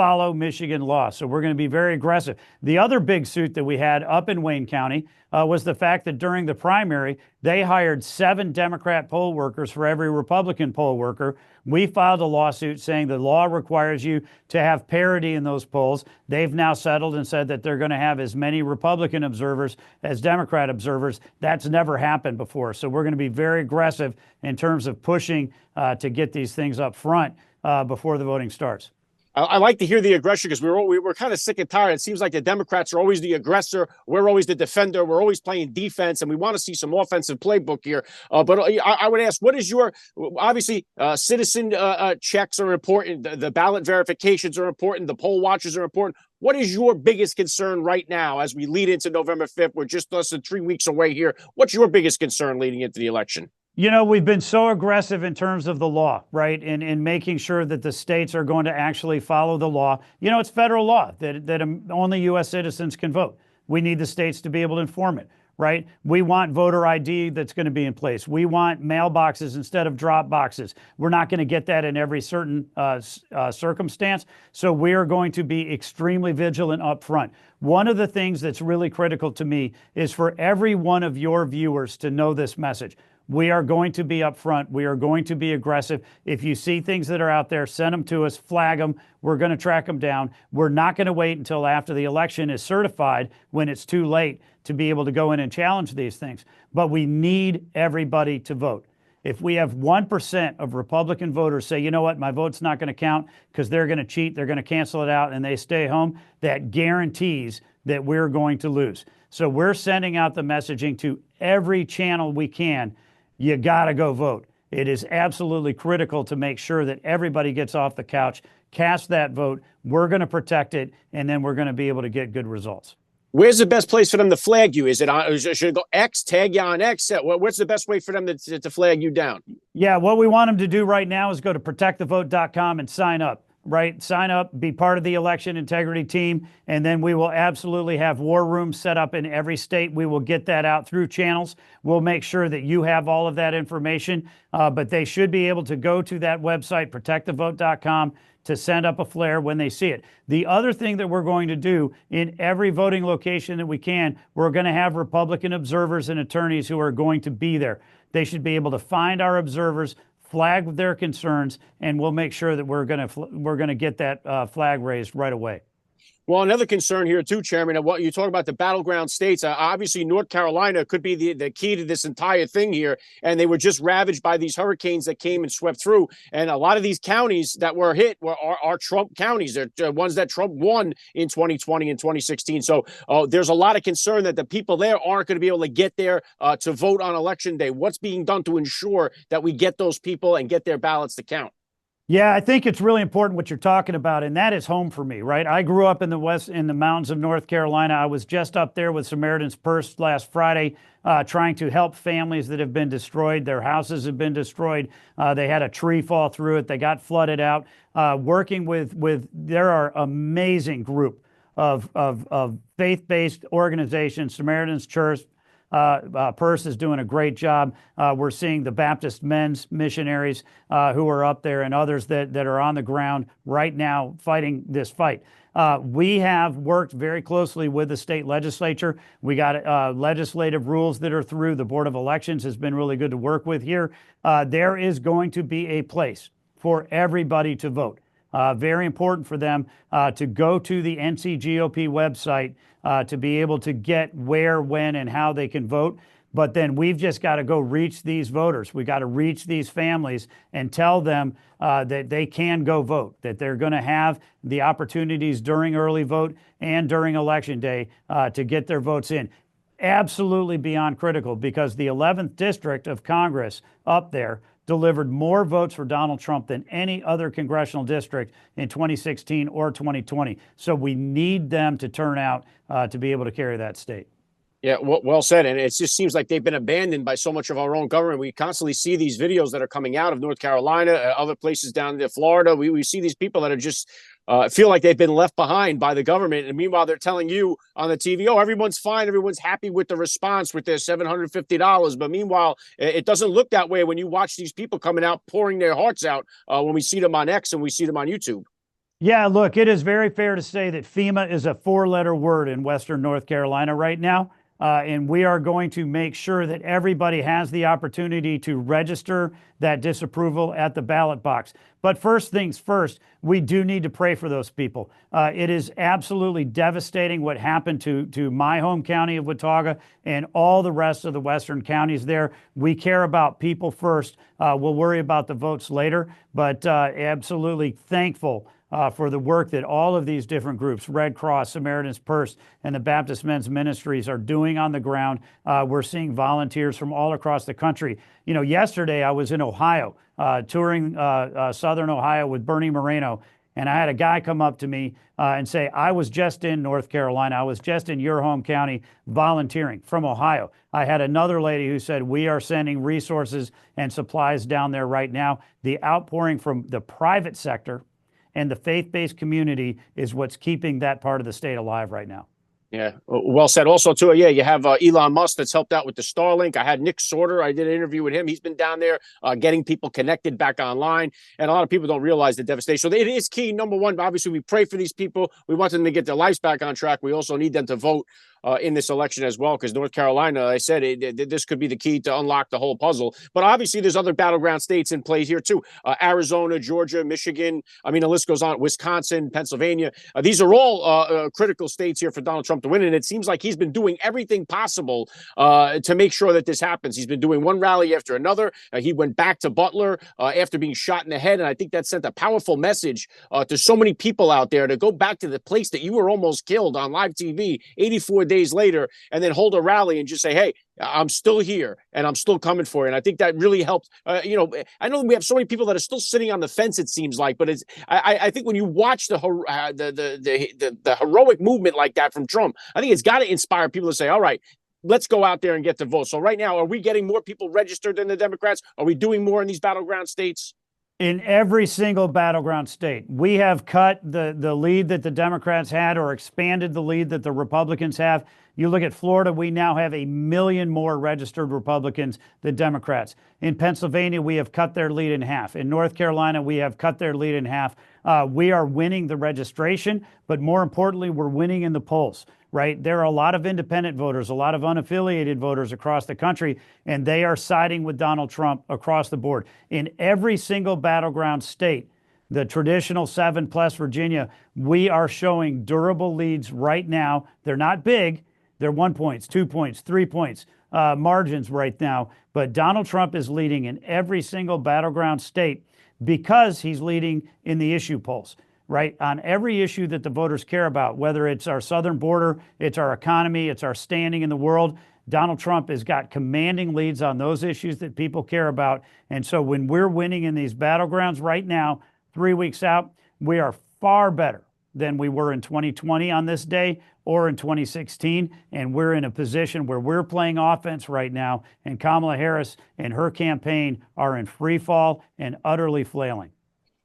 follow Michigan law. So we're going to be very aggressive. The other big suit that we had up in Wayne County was the fact that during the primary, they hired 7 Democrat poll workers for every Republican poll worker. We filed a lawsuit saying the law requires you to have parity in those polls. They've now settled and said that they're going to have as many Republican observers as Democrat observers. That's never happened before. So we're going to be very aggressive in terms of pushing to get these things up front before the voting starts. I like to hear the aggression because we're kind of sick and tired. It seems like the Democrats are always the aggressor. We're always the defender. We're always playing defense, and we want to see some offensive playbook here. But I would ask, what is your obviously citizen checks are important. The ballot verifications are important. The poll watchers are important. What is your biggest concern right now as we lead into November 5th? We're just less than 3 weeks away here. What's your biggest concern leading into the election? You know, we've been so aggressive in terms of the law, right? In making sure that the states are going to actually follow the law. You know, it's federal law that only U.S. citizens can vote. We need the states to be able to inform it, right? We want voter ID that's going to be in place. We want mailboxes instead of drop boxes. We're not going to get that in every certain circumstance. So we are going to be extremely vigilant up front. One of the things that's really critical to me is for every one of your viewers to know this message. We are going to be upfront. We are going to be aggressive. If you see things that are out there, send them to us, flag them. We're going to track them down. We're not going to wait until after the election is certified when it's too late to be able to go in and challenge these things. But we need everybody to vote. If we have 1% of Republican voters say, you know what, my vote's not going to count because they're going to cheat, they're going to cancel it out, and they stay home, that guarantees that we're going to lose. So we're sending out the messaging to every channel we can. You got to go vote. It is absolutely critical to make sure that everybody gets off the couch, cast that vote. We're going to protect it, and then we're going to be able to get good results. Where's the best place for them to flag you? Is it on? Should it go X, tag you on X? What's the best way for them to flag you down? Yeah, what we want them to do right now is go to protectthevote.com and sign up. Right? Sign up, be part of the election integrity team, and then we will absolutely have war rooms set up in every state. We will get that out through channels. We'll make sure that you have all of that information, but they should be able to go to that website, protectthevote.com, to send up a flare when they see it. The other thing that we're going to do in every voting location that we can, we're going to have Republican observers and attorneys who are going to be there. They should be able to find our observers, flag their concerns, and we'll make sure that we're going to get that flag raised right away. Well, another concern here too, Chairman, what you talk about the battleground states. Obviously, North Carolina could be the key to this entire thing here, and they were just ravaged by these hurricanes that came and swept through. And a lot of these counties that were hit are Trump counties. They're ones that Trump won in 2020 and 2016. So there's a lot of concern that the people there aren't going to be able to get there to vote on Election Day. What's being done to ensure that we get those people and get their ballots to count? Yeah, I think it's really important what you're talking about, and that is home for me, right? I grew up in the West, in the mountains of North Carolina. I was just up there with Samaritan's Purse last Friday, trying to help families that have been destroyed. Their houses have been destroyed. They had a tree fall through it. They got flooded out. Working with there are amazing group of faith-based organizations. Samaritan's Purse is doing a great job. We're seeing the Baptist men's missionaries who are up there and others that are on the ground right now fighting this fight. We have worked very closely with the state legislature. We got legislative rules that are through. The Board of Elections has been really good to work with here. There is going to be a place for everybody to vote. Very important for them to go to the NCGOP website to be able to get where, when, and how they can vote. But then we've just got to go reach these voters. We got to reach these families and tell them that they can go vote, that they're going to have the opportunities during early vote and during Election Day to get their votes in. Absolutely beyond critical, because the 11th District of Congress up there delivered more votes for Donald Trump than any other congressional district in 2016 or 2020. So we need them to turn out to be able to carry that state. Yeah, well said. And it just seems like they've been abandoned by so much of our own government. We constantly see these videos that are coming out of North Carolina, other places down to Florida. We see these people that are just feel like they've been left behind by the government. And meanwhile, they're telling you on the TV, oh, everyone's fine. Everyone's happy with the response with their $750. But meanwhile, it doesn't look that way when you watch these people coming out, pouring their hearts out when we see them on X and we see them on YouTube. Yeah, look, it is very fair to say that FEMA is a four-letter word in Western North Carolina right now. And we are going to make sure that everybody has the opportunity to register that disapproval at the ballot box. But first things first, we do need to pray for those people. It is absolutely devastating what happened to my home county of Watauga and all the rest of the western counties there. We care about people first. We'll worry about the votes later, but absolutely thankful for the work that all of these different groups, Red Cross, Samaritan's Purse, and the Baptist Men's Ministries are doing on the ground. We're seeing volunteers from all across the country. You know, yesterday I was in Ohio, touring Southern Ohio with Bernie Moreno, and I had a guy come up to me and say, I was just in North Carolina. I was just in your home county volunteering from Ohio. I had another lady who said, we are sending resources and supplies down there right now. The outpouring from the private sector and the faith-based community is what's keeping that part of the state alive right now. Yeah, well said. Also, too, yeah, you have Elon Musk that's helped out with the Starlink. I had Nick Sorter. I did an interview with him. He's been down there getting people connected back online. And a lot of people don't realize the devastation. So it is key. Number one, obviously, we pray for these people. We want them to get their lives back on track. We also need them to vote in this election as well, because North Carolina, I said, this could be the key to unlock the whole puzzle. But obviously, there's other battleground states in play here, too. Arizona, Georgia, Michigan. I mean, the list goes on. Wisconsin, Pennsylvania. These are all critical states here for Donald Trump to win. And it seems like he's been doing everything possible to make sure that this happens. He's been doing one rally after another. He went back to Butler after being shot in the head. And I think that sent a powerful message to so many people out there to go back to the place that you were almost killed on live TV 84 days later, and then hold a rally and just say, hey, I'm still here and I'm still coming for you. And I think that really helped. You know, I know we have so many people that are still sitting on the fence, it seems like, but it's, I think when you watch the heroic movement like that from Trump, I think it's got to inspire people to say, all right, let's go out there and get the vote. So right now, are we getting more people registered than the Democrats? Are we doing more in these battleground states? In every single battleground state, we have cut the lead that the Democrats had or expanded the lead that the Republicans have. You look at Florida, we now have 1 million more registered Republicans than Democrats. In Pennsylvania, we have cut their lead in half. In North Carolina, we have cut their lead in half. We are winning the registration, but more importantly, we're winning in the polls, right? There are a lot of independent voters, a lot of unaffiliated voters across the country, and they are siding with Donald Trump across the board. In every single battleground state, the traditional 7 plus Virginia, we are showing durable leads right now. They're not big. They're 1 points, 2 points, 3 points margins right now. But Donald Trump is leading in every single battleground state because he's leading in the issue polls, right? On every issue that the voters care about, whether it's our southern border, it's our economy, it's our standing in the world, Donald Trump has got commanding leads on those issues that people care about. And so when we're winning in these battlegrounds right now, 3 weeks out, we are far better than we were in 2020 on this day or in 2016. And we're in a position where we're playing offense right now. And Kamala Harris and her campaign are in free fall and utterly flailing.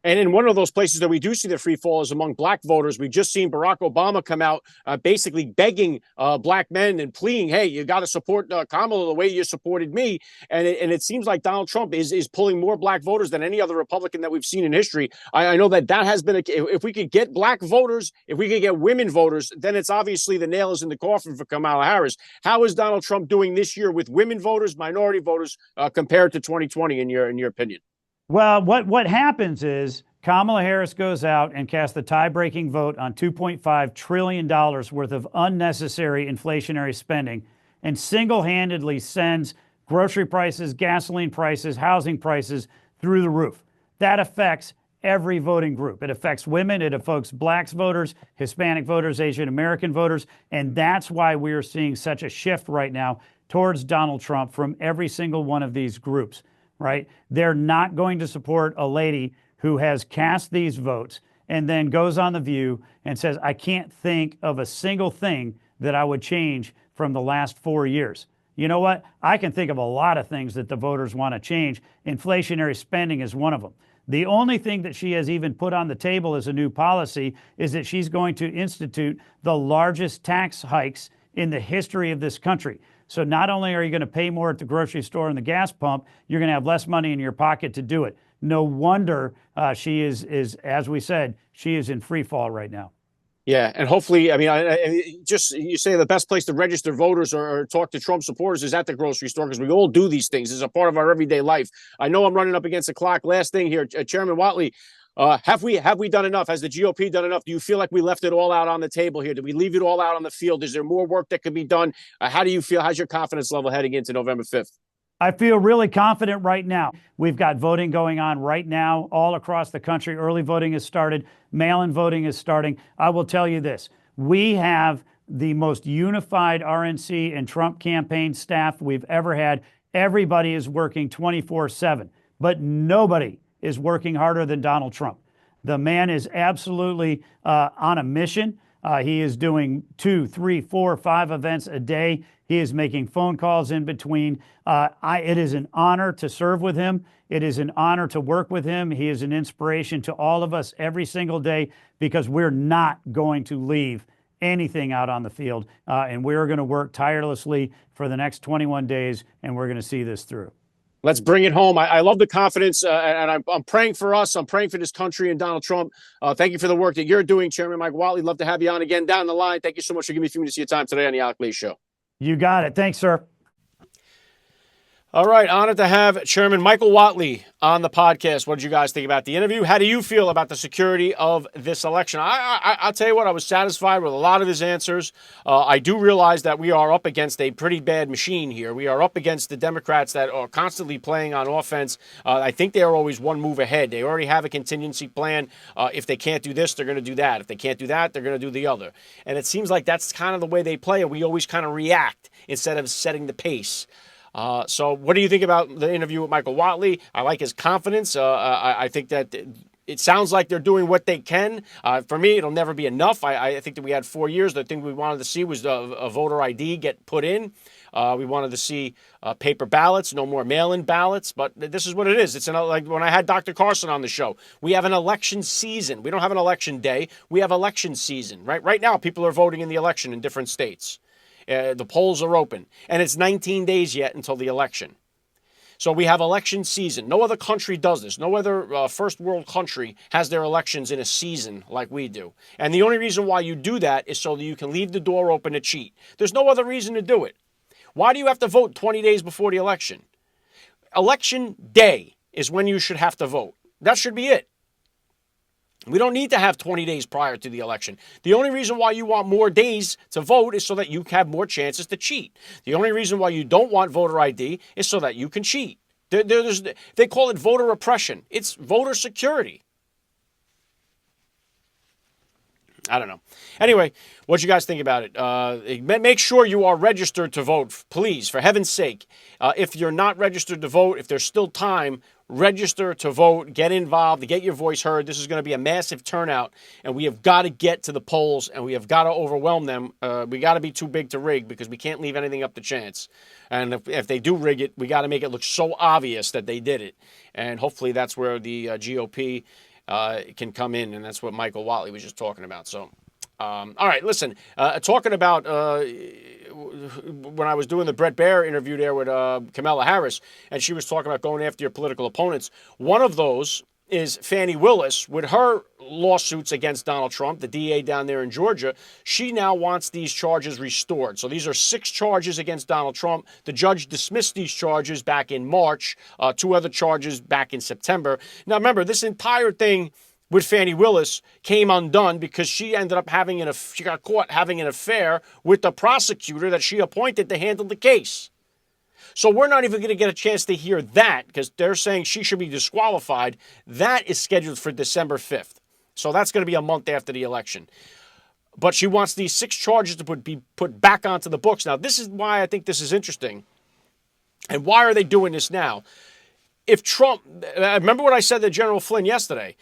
And in one of those places that we do see the free fall is among black voters. We've just seen Barack Obama come out basically begging black men and pleading, hey, you got to support Kamala the way you supported me. And it seems like Donald Trump is pulling more black voters than any other Republican that we've seen in history. I know that has been, if we could get black voters, if we could get women voters, then it's obviously the nail is in the coffin for Kamala Harris. How is Donald Trump doing this year with women voters, minority voters, compared to 2020 in your opinion? Well, what happens is Kamala Harris goes out and casts the tie-breaking vote on $2.5 trillion worth of unnecessary inflationary spending and single-handedly sends grocery prices, gasoline prices, housing prices through the roof. That affects every voting group. It affects women, it affects blacks voters, Hispanic voters, Asian American voters, and that's why we are seeing such a shift right now towards Donald Trump from every single one of these groups. Right? They're not going to support a lady who has cast these votes and then goes on The View and says, I can't think of a single thing that I would change from the last 4 years. You know what? I can think of a lot of things that the voters want to change. Inflationary spending is one of them. The only thing that she has even put on the table as a new policy is that she's going to institute the largest tax hikes in the history of this country. So not only are you going to pay more at the grocery store and the gas pump, you're going to have less money in your pocket to do it. No wonder she is, as we said, she is in free fall right now. Yeah, and hopefully, I mean, just you say the best place to register voters or talk to Trump supporters is at the grocery store, because we all do these things. It's a part of our everyday life. I know I'm running up against the clock. Last thing here, Chairman Whatley, have we done enough? Has the GOP done enough? Do you feel like we left it all out on the table here? Did we leave it all out on the field? Is there more work that could be done? How do you feel? How's your confidence level heading into November 5th? I feel really confident right now. We've got voting going on right now all across the country. Early voting has started. Mail-in voting is starting. I will tell you this. We have the most unified RNC and Trump campaign staff we've ever had. Everybody is working 24/7, but nobody is working harder than Donald Trump. The man is absolutely on a mission. He is doing 2, 3, 4, 5 events a day. He is making phone calls in between. It is an honor to serve with him. It is an honor to work with him. He is an inspiration to all of us every single day, because we're not going to leave anything out on the field. And we're going to work tirelessly for the next 21 days, and we're going to see this through. Let's bring it home. I love the confidence, and I'm praying for us. I'm praying for this country and Donald Trump. Thank you for the work that you're doing, Chairman Mike Whatley. Love to have you on again down the line. Thank you so much for giving me a few minutes of your time today on the Alec Show. You got it. Thanks, sir. All right, honored to have Chairman Michael Whatley on the podcast. What did you guys think about the interview? How do you feel about the security of this election? I'll tell you what, I was satisfied with a lot of his answers. I do realize that we are up against a pretty bad machine here. We are up against the Democrats that are constantly playing on offense. I think they are always one move ahead. They already have a contingency plan. If they can't do this, they're going to do that. If they can't do that, they're going to do the other. And it seems like that's kind of the way they play, and we always kind of react instead of setting the pace. So what do you think about the interview with Michael Whatley? I like his confidence. I think that it sounds like they're doing what they can. For me, it'll never be enough. I think that we had 4 years. The thing we wanted to see was a voter ID get put in. We wanted to see paper ballots, no more mail-in ballots. But this is what it is. It's like when I had Dr. Carson on the show. We have an election season. We don't have an election day. We have election season. Right now, people are voting in the election in different states. The polls are open, and it's 19 days yet until the election. So we have election season. No other country does this. No other first world country has their elections in a season like we do. And the only reason why you do that is so that you can leave the door open to cheat. There's no other reason to do it. Why do you have to vote 20 days before the election? Election day is when you should have to vote. That should be it. We don't need to have 20 days prior to the election. The only reason why you want more days to vote is so that you have more chances to cheat. The only reason why you don't want voter ID is so that you can cheat. They call it voter oppression. It's voter security. I don't know. Anyway, what you guys think about it? Make sure you are registered to vote, please, for heaven's sake. If you're not registered to vote, if there's still time, register to vote, get involved, get your voice heard. This is going to be a massive turnout, and we have got to get to the polls, and we have got to overwhelm them. We got to be too big to rig, because we can't leave anything up to chance. And if they do rig it, we got to make it look so obvious that they did it. And hopefully that's where the GOP can come in, and that's what Michael Whatley was just talking about. So, all right, listen, talking about when I was doing the Bret Baier interview there with Kamala Harris, and she was talking about going after your political opponents. One of those is Fani Willis with her lawsuits against Donald Trump, the DA down there in Georgia. She now wants these charges restored. So these are 6 charges against Donald Trump. The judge dismissed these charges back in March, 2 other charges back in September. Now, remember, this entire thing with Fani Willis came undone because she ended up she got caught having an affair with the prosecutor that she appointed to handle the case. So we're not even going to get a chance to hear that, because they're saying she should be disqualified. That is scheduled for December 5th. So that's going to be a month after the election. But she wants these 6 charges to be put back onto the books. Now, this is why I think this is interesting. And why are they doing this now? If Trump, remember what I said to General Flynn yesterday,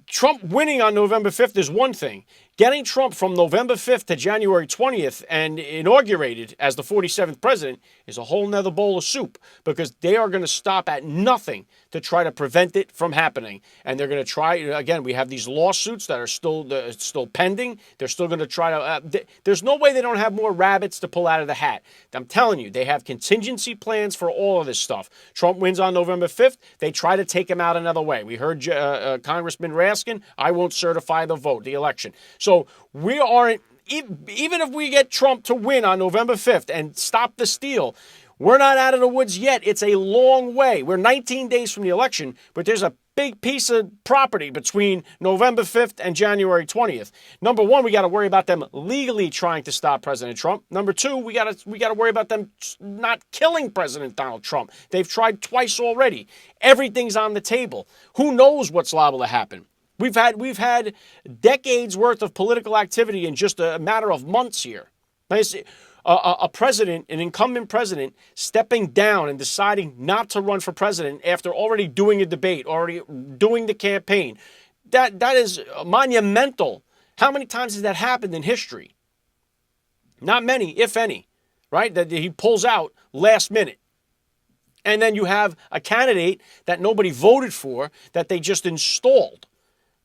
Trump winning on November 5th is one thing. Getting Trump from November 5th to January 20th and inaugurated as the 47th president is a whole nother bowl of soup, because they are going to stop at nothing to try to prevent it from happening. And they're going to try, again, we have these lawsuits that are still pending. They're still going to try to, there's no way they don't have more rabbits to pull out of the hat. I'm telling you, they have contingency plans for all of this stuff. Trump wins on November 5th. They try to take him out another way. We heard Congressman Raskin, I won't certify the vote, the election. So we aren't, even if we get Trump to win on November 5th and stop the steal, we're not out of the woods yet. It's a long way. We're 19 days from the election, but there's a big piece of property between November 5th and January 20th. Number one, we got to worry about them legally trying to stop President Trump. Number two, we got to worry about them not killing President Donald Trump. They've tried twice already. Everything's on the table. Who knows what's liable to happen? We've had decades worth of political activity in just a matter of months here. A president, an incumbent president, stepping down and deciding not to run for president after already doing a debate, already doing the campaign. That is monumental. How many times has that happened in history? Not many, if any, right? That he pulls out last minute. And then you have a candidate that nobody voted for that they just installed.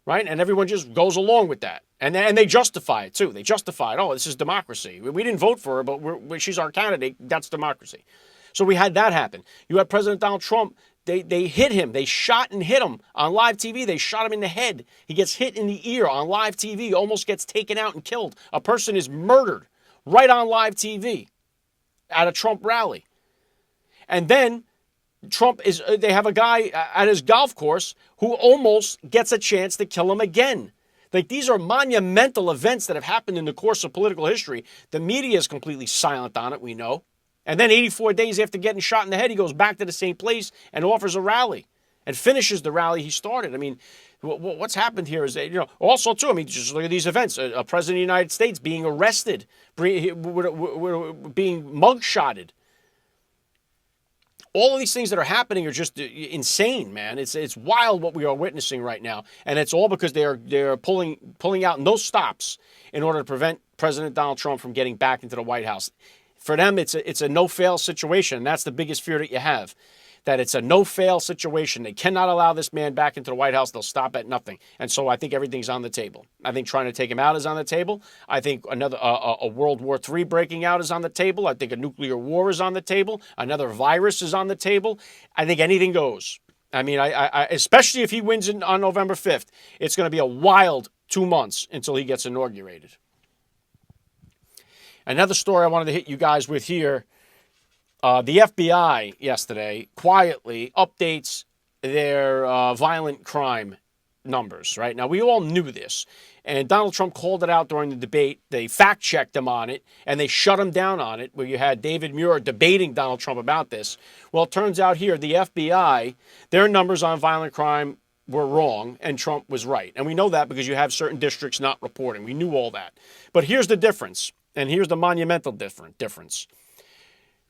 Right? And everyone just goes along with that. And they justify it, too. They justify it. Oh, this is democracy. We didn't vote for her, but she's our candidate. That's democracy. So we had that happen. You had President Donald Trump. They hit him. They shot and hit him on live TV. They shot him in the head. He gets hit in the ear on live TV, almost gets taken out and killed. A person is murdered right on live TV at a Trump rally. And then they have a guy at his golf course who almost gets a chance to kill him again. Like, these are monumental events that have happened in the course of political history. The media is completely silent on it, we know. And then 84 days after getting shot in the head, he goes back to the same place and offers a rally and finishes the rally he started. I mean, what's happened here is, also, too, just look at these events. A president of the United States being arrested, being mugshotted. All of these things that are happening are just insane, man. It's wild what we are witnessing right now, and it's all because they're pulling out no stops in order to prevent President Donald Trump from getting back into the White House. For them, it's a no-fail situation, and that's the biggest fear that you have, that it's a no-fail situation. They cannot allow this man back into the White House. They'll stop at nothing. And so I think everything's on the table. I think trying to take him out is on the table. I think another a World War III breaking out is on the table. I think a nuclear war is on the table. Another virus is on the table. I think anything goes. I mean, I especially if he wins on November 5th, it's going to be a wild 2 months until he gets inaugurated. Another story I wanted to hit you guys with here. The FBI yesterday quietly updates their violent crime numbers, right? Now, we all knew this, and Donald Trump called it out during the debate. They fact-checked him on it, and they shut him down on it, where you had David Muir debating Donald Trump about this. Well, it turns out here, the FBI, their numbers on violent crime were wrong, and Trump was right. And we know that because you have certain districts not reporting. We knew all that. But here's the difference, and here's the monumental difference.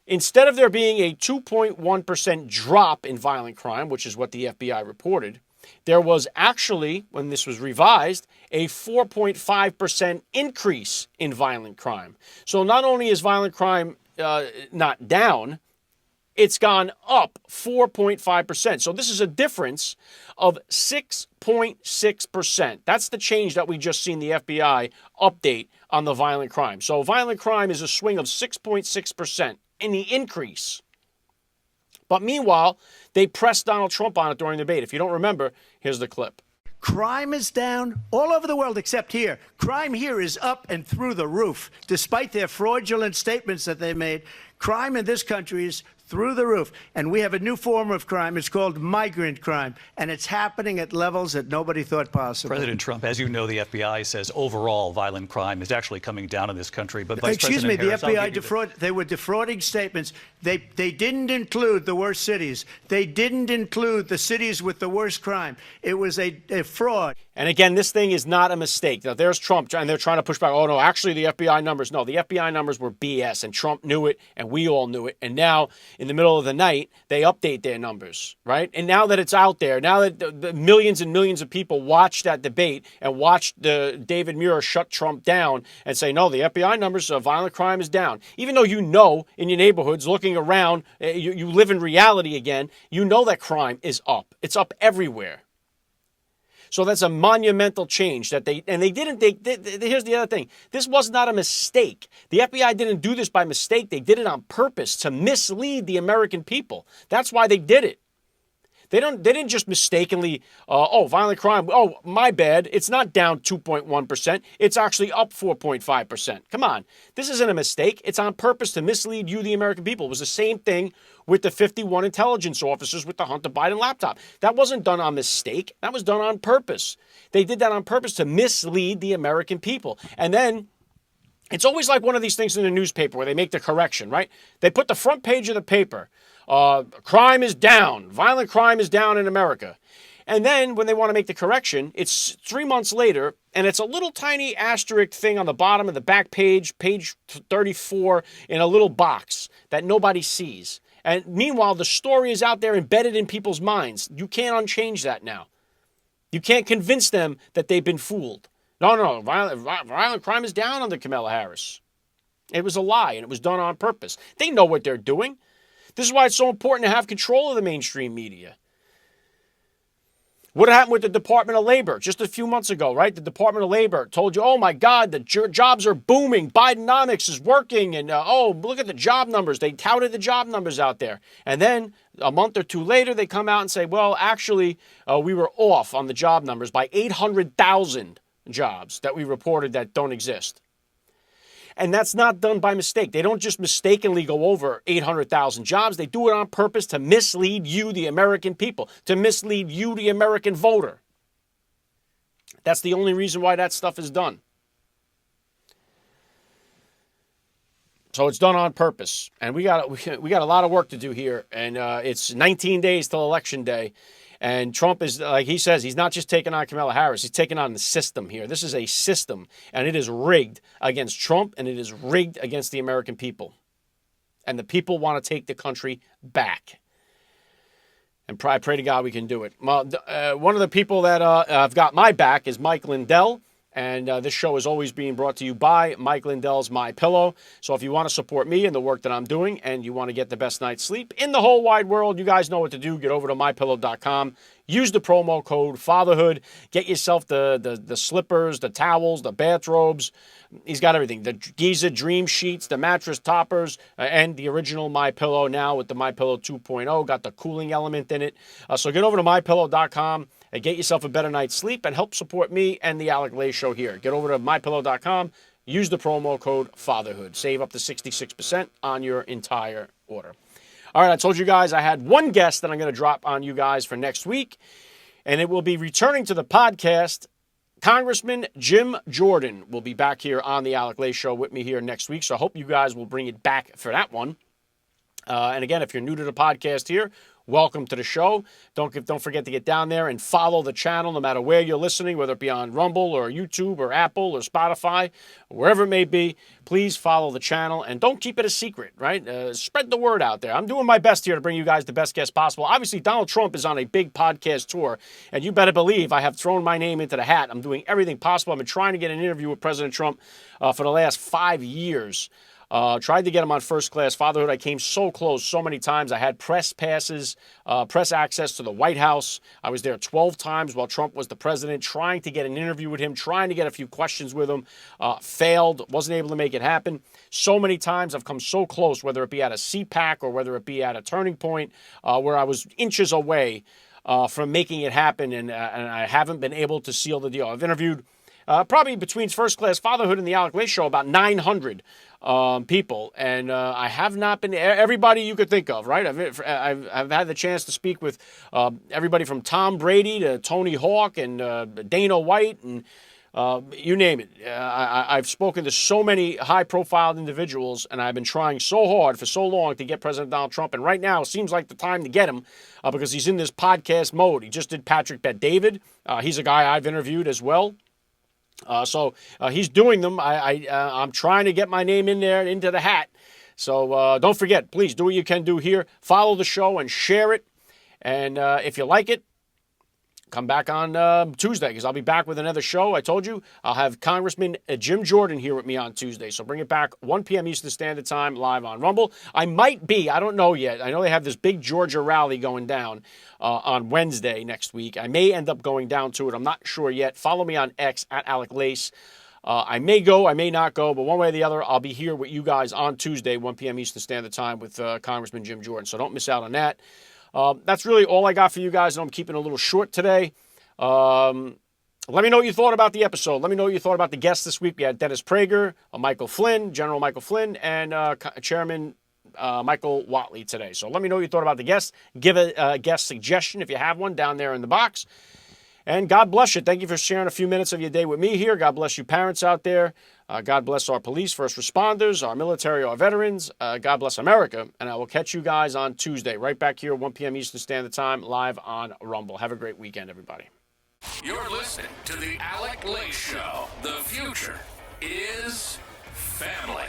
Instead of there being a 2.1% drop in violent crime, which is what the FBI reported, there was actually, when this was revised, a 4.5% increase in violent crime. So not only is violent crime not down, it's gone up 4.5%. So this is a difference of 6.6%. That's the change that we just seen the FBI update on the violent crime. So violent crime is a swing of 6.6%. In the increase. But meanwhile, they pressed Donald Trump on it during the debate. If you don't remember, here's the clip. Crime is down all over the world except here. Crime here is up and through the roof. Despite their fraudulent statements that they made, crime in this country is through the roof. And we have a new form of crime. It's called migrant crime. And it's happening at levels that nobody thought possible. President Trump, as you know, the FBI says overall violent crime is actually coming down in this country. But Vice Excuse President me, Harris, the FBI they were defrauding statements. They didn't include the worst cities. They didn't include the cities with the worst crime. It was a fraud. And again, this thing is not a mistake. Now, there's Trump, and they're trying to push back. Oh, no, actually, the FBI numbers. No, the FBI numbers were BS, and Trump knew it, and We all knew it. And now, in the middle of the night, they update their numbers, right? And now that it's out there, now that the millions and millions of people watched that debate and watched David Muir shut Trump down and say, no, the FBI numbers of violent crime is down. Even though you know in your neighborhoods, looking around, you live in reality again, you know that crime is up. It's up everywhere. So that's a monumental change that here's the other thing. This was not a mistake. The FBI didn't do this by mistake. They did it on purpose to mislead the American people. That's why they did it. They didn't just mistakenly, violent crime. Oh, my bad. It's not down 2.1%. It's actually up 4.5%. Come on. This isn't a mistake. It's on purpose to mislead you, the American people. It was the same thing with the 51 intelligence officers with the Hunter Biden laptop. That wasn't done on mistake. That was done on purpose. They did that on purpose to mislead the American people. And then it's always like one of these things in the newspaper where they make the correction, right? They put the front page of the paper. Crime is down. Violent crime is down in America. And then when they want to make the correction, it's 3 months later, and it's a little tiny asterisk thing on the bottom of the back page, page 34, in a little box that nobody sees. And meanwhile, the story is out there embedded in people's minds. You can't unchange that now. You can't convince them that they've been fooled. No, violent crime is down under Kamala Harris. It was a lie, and it was done on purpose. They know what they're doing. This is why it's so important to have control of the mainstream media. What happened with the Department of Labor just a few months ago, right? The Department of Labor told you, oh my God, the jobs are booming. Bidenomics is working. And look at the job numbers. They touted the job numbers out there. And then a month or two later, they come out and say, well, actually, we were off on the job numbers by 800,000 jobs that we reported that don't exist. And that's not done by mistake. They don't just mistakenly go over 800,000 jobs. They do it on purpose to mislead you, the American people, to mislead you, the American voter. That's the only reason why that stuff is done. So it's done on purpose. And we got a lot of work to do here. And it's 19 days till Election Day. And Trump is, like he says, he's not just taking on Kamala Harris. He's taking on the system here. This is a system, and it is rigged against Trump, and it is rigged against the American people. And the people want to take the country back. And I pray to God we can do it. One of the people that have got my back is Mike Lindell. And this show is always being brought to you by Mike Lindell's My Pillow. So if you want to support me and the work that I'm doing and you want to get the best night's sleep in the whole wide world, you guys know what to do. Get over to mypillow.com. Use the promo code FATHERHOOD. Get yourself the slippers, the towels, the bathrobes. He's got everything. The Giza Dream Sheets, the mattress toppers, and the original My Pillow now with the My Pillow 2.0. Got the cooling element in it. So get over to mypillow.com. And get yourself a better night's sleep and help support me and the Alec Lay Show here. Get over to mypillow.com. Use the promo code FATHERHOOD. Save up to 66% on your entire order. All right, I told you guys I had one guest that I'm going to drop on you guys for next week, and it will be returning to the podcast. Congressman Jim Jordan will be back here on the Alec Lay Show with me here next week, so I hope you guys will bring it back for that one. And again, if you're new to the podcast here, welcome to the show. Don't forget to get down there and follow the channel no matter where you're listening, whether it be on Rumble or YouTube or Apple or Spotify, or wherever it may be. Please follow the channel and don't keep it a secret, right? Spread the word out there. I'm doing my best here to bring you guys the best guests possible. Obviously, Donald Trump is on a big podcast tour, and you better believe I have thrown my name into the hat. I'm doing everything possible. I've been trying to get an interview with President Trump for the last 5 years. Tried to get him on First Class Fatherhood. I came so close so many times. I had press passes, press access to the White House. I was there 12 times while Trump was the president, trying to get an interview with him, trying to get a few questions with him. Failed, wasn't able to make it happen. So many times I've come so close, whether it be at a CPAC or whether it be at a turning point, where I was inches away from making it happen, and I haven't been able to seal the deal. I've interviewed probably between First Class Fatherhood and the Alec Lay Show about 900 people, and I have not been everybody you could think of, right? I've had the chance to speak with everybody from Tom Brady to Tony Hawk and Dana White and you name it. I've spoken to so many high-profile individuals, and I've been trying so hard for so long to get President Donald Trump, and right now it seems like the time to get him because he's in this podcast mode. He just did Patrick Bet-David. He's a guy I've interviewed as well. So he's doing them. I'm trying to get my name in there, into the hat, So don't forget, please do what you can do here. Follow the show and share it. And if you like it, come back on Tuesday, because I'll be back with another show. I told you I'll have Congressman Jim Jordan here with me on Tuesday. So bring it back 1 p.m. Eastern Standard Time, live on Rumble. I don't know yet. I know they have this big Georgia rally going down on Wednesday next week. I may end up going down to it. I'm not sure yet. Follow me on X at Alec Lace. I may go, I may not go, but one way or the other, I'll be here with you guys on Tuesday, 1 p.m. Eastern Standard Time with Congressman Jim Jordan. So don't miss out on that. That's really all I got for you guys. I'm keeping it a little short today. Let me know what you thought about the episode. Let me know what you thought about the guests this week. We had Dennis Prager, Michael Flynn, General Michael Flynn, and Chairman Michael Whatley today. So let me know what you thought about the guests. Give a guest suggestion if you have one down there in the box. And God bless you. Thank you for sharing a few minutes of your day with me here. God bless you parents out there. God bless our police, first responders, our military, our veterans. God bless America. And I will catch you guys on Tuesday, right back here, 1 p.m. Eastern Standard Time, live on Rumble. Have a great weekend, everybody. You're listening to the Alec Lace Show. The future is family.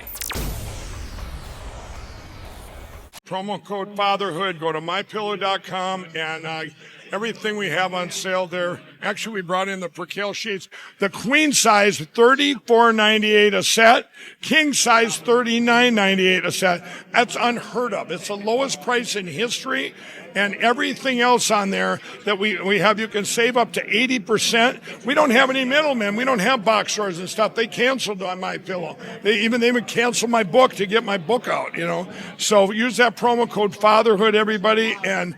Promo code FATHERHOOD. Go to mypillow.com and everything we have on sale there. Actually, we brought in the percale sheets. The queen size, $34.98 a set. King size, $39.98 a set. That's unheard of. It's the lowest price in history. And everything else on there that we have, you can save up to 80%. We don't have any middlemen. We don't have box stores and stuff. They canceled on MyPillow. They would cancel my book to get my book out, you know. So use that promo code FATHERHOOD, everybody, and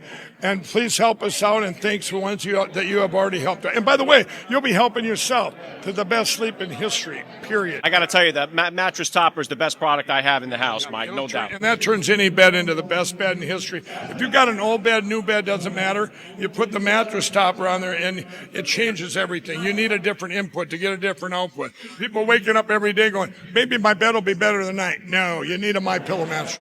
please help us out, and thanks for ones that you have already helped. And by the way, you'll be helping yourself to the best sleep in history, period. I got to tell you, that mattress topper is the best product I have in the house, Mike, no doubt. And that turns any bed into the best bed in history. If you've got an old bed, new bed, doesn't matter. You put the mattress topper on there, and it changes everything. You need a different input to get a different output. People waking up every day going, maybe my bed will be better tonight. No, you need a MyPillow mattress.